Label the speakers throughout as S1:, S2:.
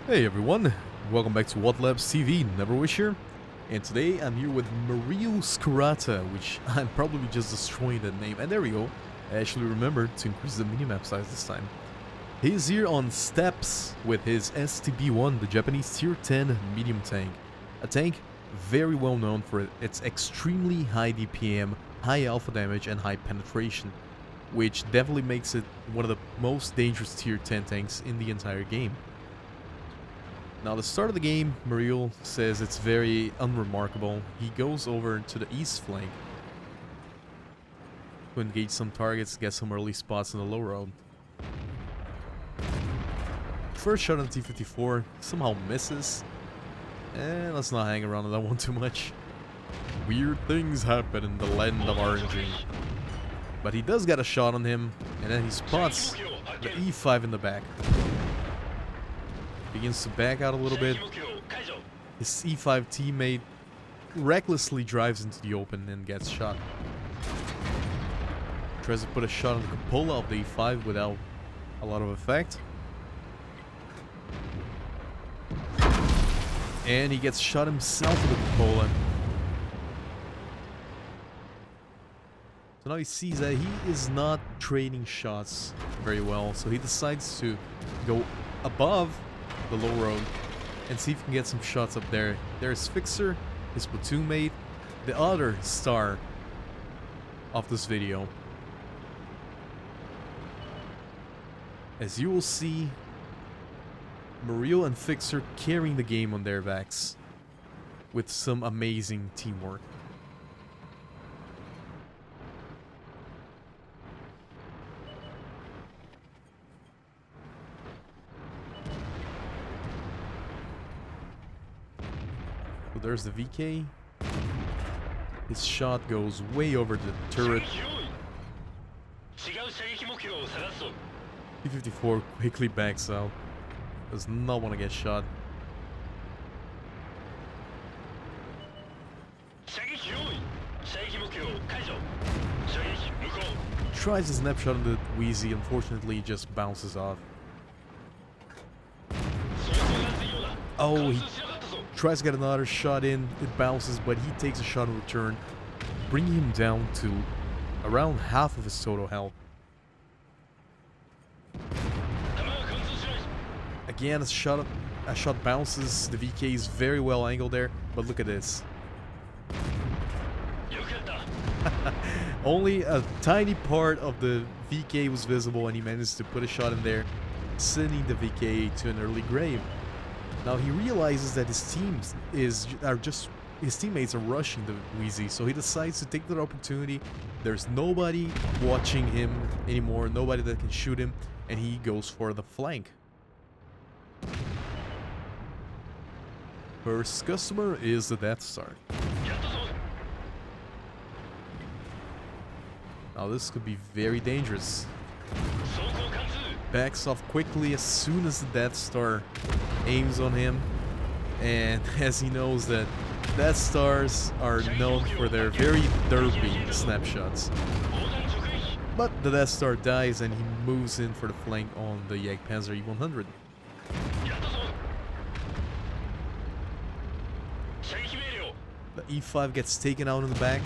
S1: Hey everyone, welcome back to WoTLabs TV, Neverwish here, and today I'm here with mereelskirata, which I'm probably just destroying that name, and there we go, I actually remembered to increase the minimap size this time. He's here on steps with his STB-1, the Japanese tier 10 medium tank, a tank very well known for its extremely high DPM, high alpha damage and high penetration, which definitely makes it one of the most dangerous tier 10 tanks in the entire game. Now, the start of the game, Mereel says it's very unremarkable. He goes over to the east flank to engage some targets, get some early spots on the low road. First shot on T-54 somehow misses. And let's not hang around on that one too much. Weird things happen in the land of RNG. But he does get a shot on him, and then he spots the E5 in the back. Begins to back out a little bit. His E5 teammate recklessly drives into the open and gets shot. Tries to put a shot on the cupola of the E5 without a lot of effect. And he gets shot himself with the cupola. So now he sees that he is not trading shots very well, so he decides to go above the low road and see if he can get some shots up there. There's Fixer, his platoon mate, the other star of this video. As you will see, Mereel and Fixer carrying the game on their backs with some amazing teamwork. So there's the VK. His shot goes way over the turret. T-54 quickly backs out. Does not want to get shot. Tries a snapshot on the Wheezy, unfortunately just bounces off. Oh, he tries to get another shot in, it bounces, but he takes a shot in return, bringing him down to around half of his total health. Again, a shot bounces, the VK is very well angled there, but look at this. Only a tiny part of the VK was visible and he managed to put a shot in there, sending the VK to an early grave. Now he realizes that his teammates are rushing the Wheezy, so he decides to take that opportunity. There's nobody watching him anymore, nobody that can shoot him, and he goes for the flank. First customer is the Death Star. Now this could be very dangerous. Backs off quickly as soon as the Death Star aims on him, and as he knows that Death Stars are known for their very derpy snapshots. But the Death Star dies and he moves in for the flank on the Jagdpanzer E100. The E5 gets taken out in the back,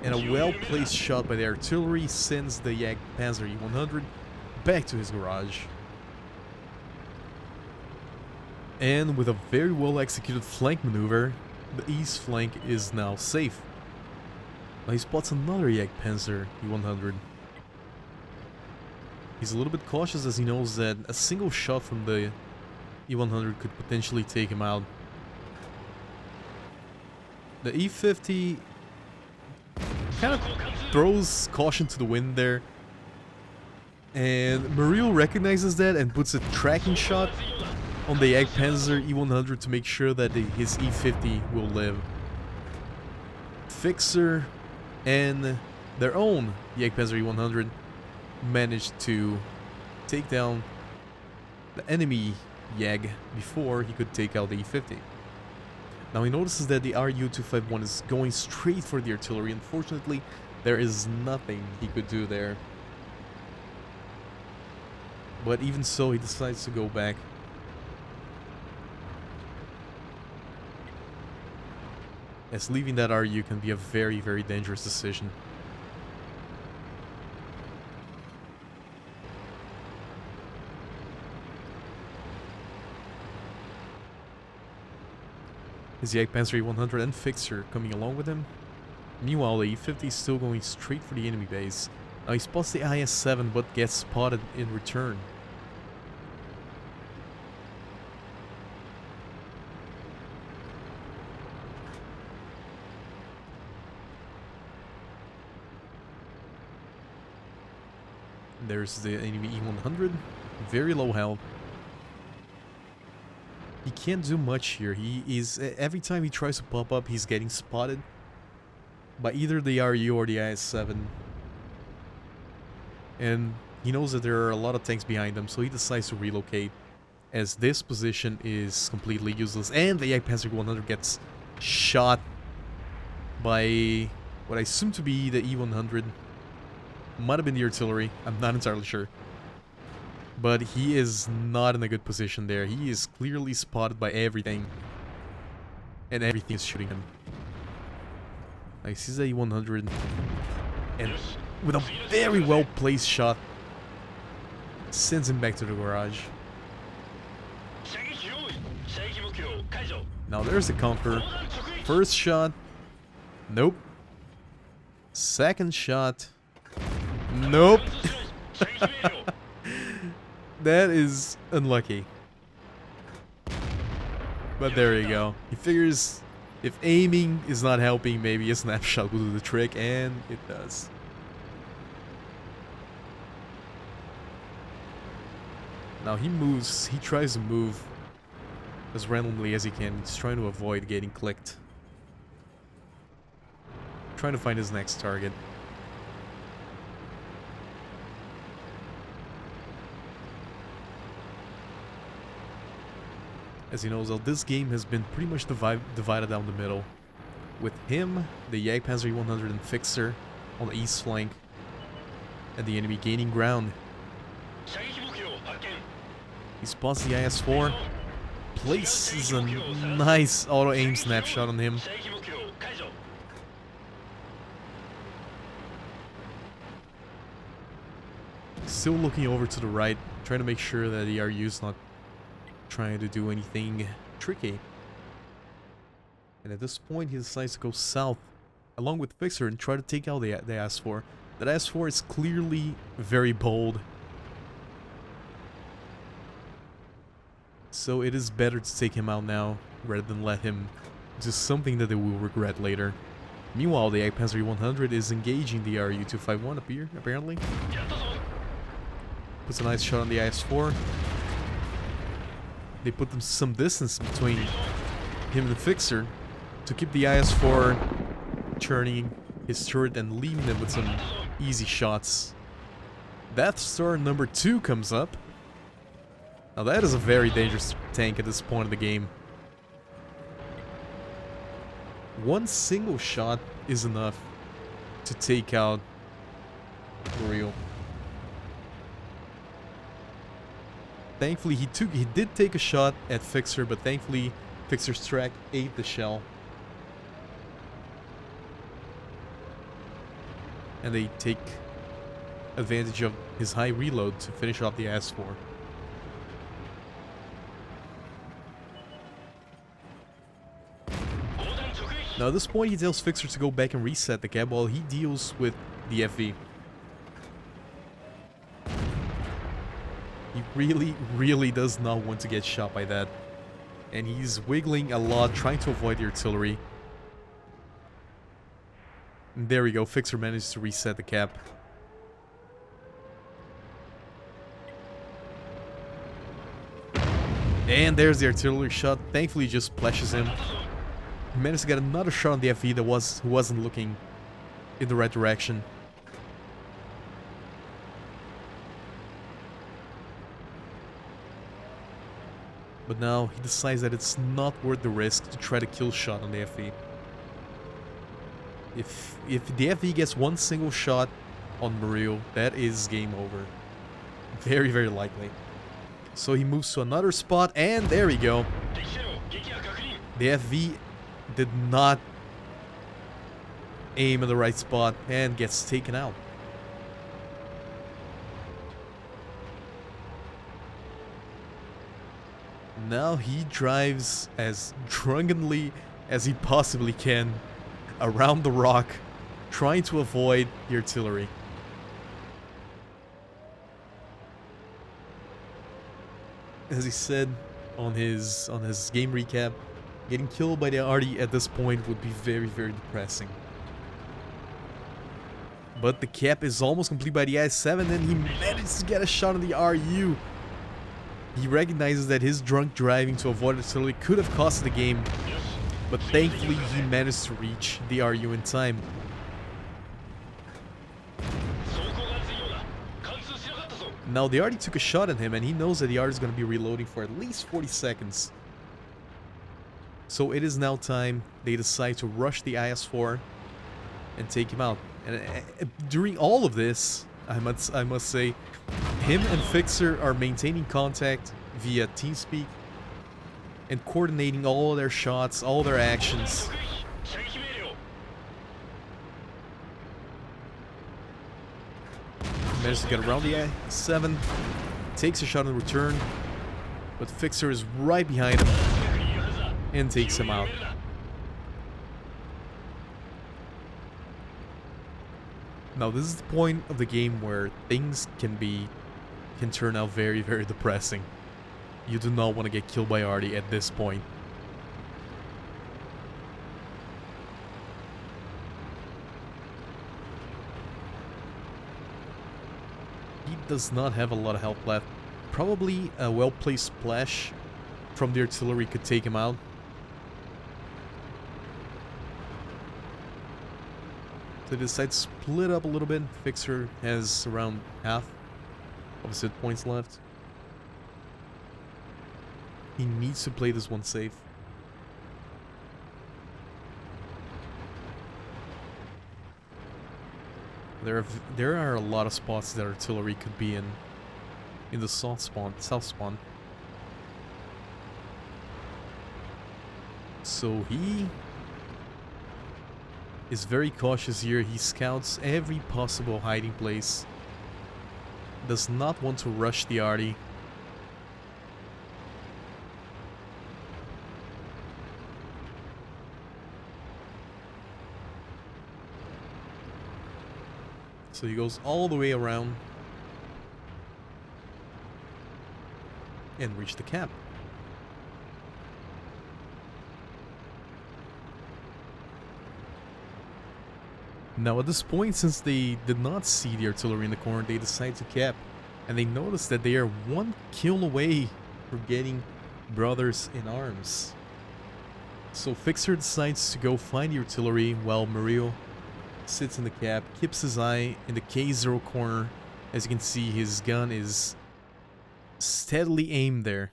S1: and a well-placed shot by the artillery sends the Jagdpanzer E100 back to his garage. And with a very well-executed flank maneuver, the east flank is now safe. Now he spots another Jagdpanzer E100. He's a little bit cautious as he knows that a single shot from the E100 could potentially take him out. The E50 kind of throws caution to the wind there, and Mereel recognizes that and puts a tracking shot on the Jagdpanzer E100 to make sure that his E50 will live. Fixer and their own Jagdpanzer E100 managed to take down the enemy Jag before he could take out the E50. Now he notices that the RU-251 is going straight for the artillery. Unfortunately, there is nothing he could do there. But even so, he decides to go back. As leaving that RU can be a very, very dangerous decision. Is the Panzer 100 and Fixer coming along with him? Meanwhile, the E-50 is still going straight for the enemy base. Now he spots the IS-7 but gets spotted in return. There's the enemy E-100, very low health. He can't do much here. He is, every time he tries to pop up, he's getting spotted by either the RU or the IS-7. And he knows that there are a lot of tanks behind him, so he decides to relocate, as this position is completely useless. And the Panzer 100 gets shot by what I assume to be the E-100. Might have been the artillery, I'm not entirely sure. But he is not in a good position there. He is clearly spotted by everything. And everything is shooting him. He sees the E-100. And with a very well placed shot, sends him back to the garage. Now there's the Conqueror. First shot. Nope. Second shot. Nope. That is unlucky. But there you go. He figures if aiming is not helping, maybe a snapshot will do the trick, and it does. Now he moves, he tries to move as randomly as he can. He's trying to avoid getting clicked. Trying to find his next target. As he knows, this game has been pretty much divided down the middle. With him, the Panzer 100 and Fixer on the east flank, and the enemy gaining ground. He spots the IS-4, places a nice auto-aim snapshot on him. Still looking over to the right, trying to make sure that the RU's not trying to do anything tricky. And at this point he decides to go south along with Fixer and try to take out the IS-4. That IS-4 is clearly very bold, so it is better to take him out now rather than let him do something that they will regret later. Meanwhile, the Panzer 100 is engaging the RU-251 up here, apparently. Puts a nice shot on the IS-4. They put them some distance between him and the Fixer to keep the IS-4 turning his turret and leaving them with some easy shots. Death Star number 2 comes up. Now that is a very dangerous tank at this point of the game. One single shot is enough to take out Mereel. Thankfully, he did take a shot at Fixer, but thankfully, Fixer's track ate the shell. And they take advantage of his high reload to finish off the IS-4. Now at this point, he tells Fixer to go back and reset the cab while he deals with the FV. He really does not want to get shot by that. And he's wiggling a lot, trying to avoid the artillery. And there we go, Fixer managed to reset the cap. And there's the artillery shot. Thankfully, just splashes him. He managed to get another shot on the FV that wasn't looking in the right direction. But now he decides that it's not worth the risk to try to kill shot on the FV. If the FV gets one single shot on Mereel, that is game over. Very, very likely. So he moves to another spot, and there we go. The FV did not aim at the right spot and gets taken out. Now he drives as drunkenly as he possibly can around the rock, trying to avoid the artillery. As he said on his game recap, getting killed by the arty at this point would be very, very depressing. But the cap is almost complete by the I-7, and he managed to get a shot on the RU. He recognizes that his drunk driving to avoid artillery could have cost the game, but thankfully he managed to reach the RU in time. Now the RD took a shot at him, and he knows that the RD is going to be reloading for at least 40 seconds. So it is now time. They decide to rush the IS-4 and take him out. And during all of this, I must say, him and Fixer are maintaining contact via TeamSpeak and coordinating all their shots, all their actions. Managed to get around the I-7, takes a shot in return, but Fixer is right behind him and takes him out. Now this is the point of the game where things can turn out very, very depressing. You do not want to get killed by Artie at this point. He does not have a lot of health left. Probably a well-placed splash from the artillery could take him out. So they decide to split up a little bit. Fixer has around half of his hit points left. He needs to play this one safe. There are a lot of spots that artillery could be in the south spawn. So he is very cautious here. He scouts every possible hiding place. Does not want to rush the arty. So he goes all the way around and reach the cap. Now at this point, since they did not see the artillery in the corner, they decide to cap. And they notice that they are one kill away from getting brothers in arms. So Fixer decides to go find the artillery while Mereel sits in the cap, keeps his eye in the K0 corner. As you can see, his gun is steadily aimed there.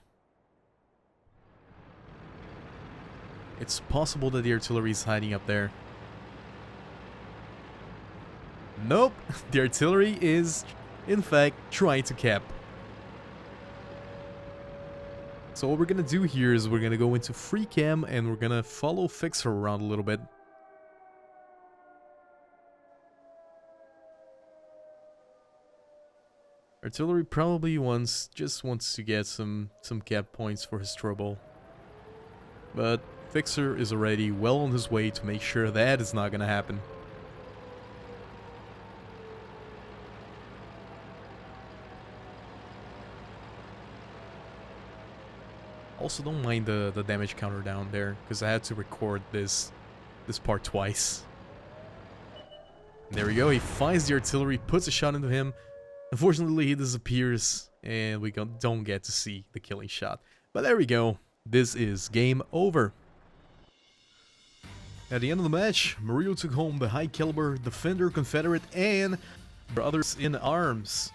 S1: It's possible that the artillery is hiding up there. Nope, the artillery is, in fact, trying to cap. So what we're gonna do here is we're gonna go into free cam and we're gonna follow Fixer around a little bit. Artillery probably just wants to get some cap points for his trouble. But Fixer is already well on his way to make sure that is not gonna happen. Also, don't mind the damage counter down there, because I had to record this part twice. There we go, he finds the artillery, puts a shot into him. Unfortunately, he disappears, and we don't get to see the killing shot. But there we go, this is game over. At the end of the match, Mereel took home the high caliber Defender Confederate and Brothers in Arms.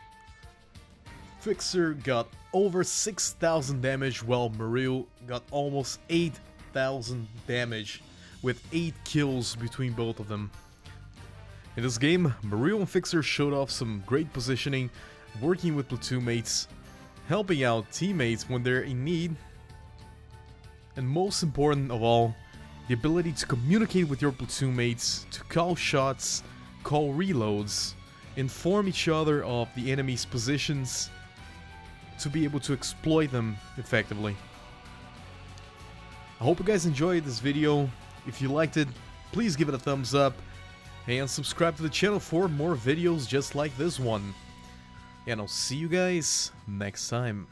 S1: Fixer got over 6,000 damage, while Mereel got almost 8,000 damage, with 8 kills between both of them. In this game, Mereel and Fixer showed off some great positioning, working with platoon mates, helping out teammates when they're in need, and most important of all, the ability to communicate with your platoon mates, to call shots, call reloads, inform each other of the enemy's positions, to be able to exploit them effectively. I hope you guys enjoyed this video. If you liked it, please give it a thumbs up and subscribe to the channel for more videos just like this one. And I'll see you guys next time.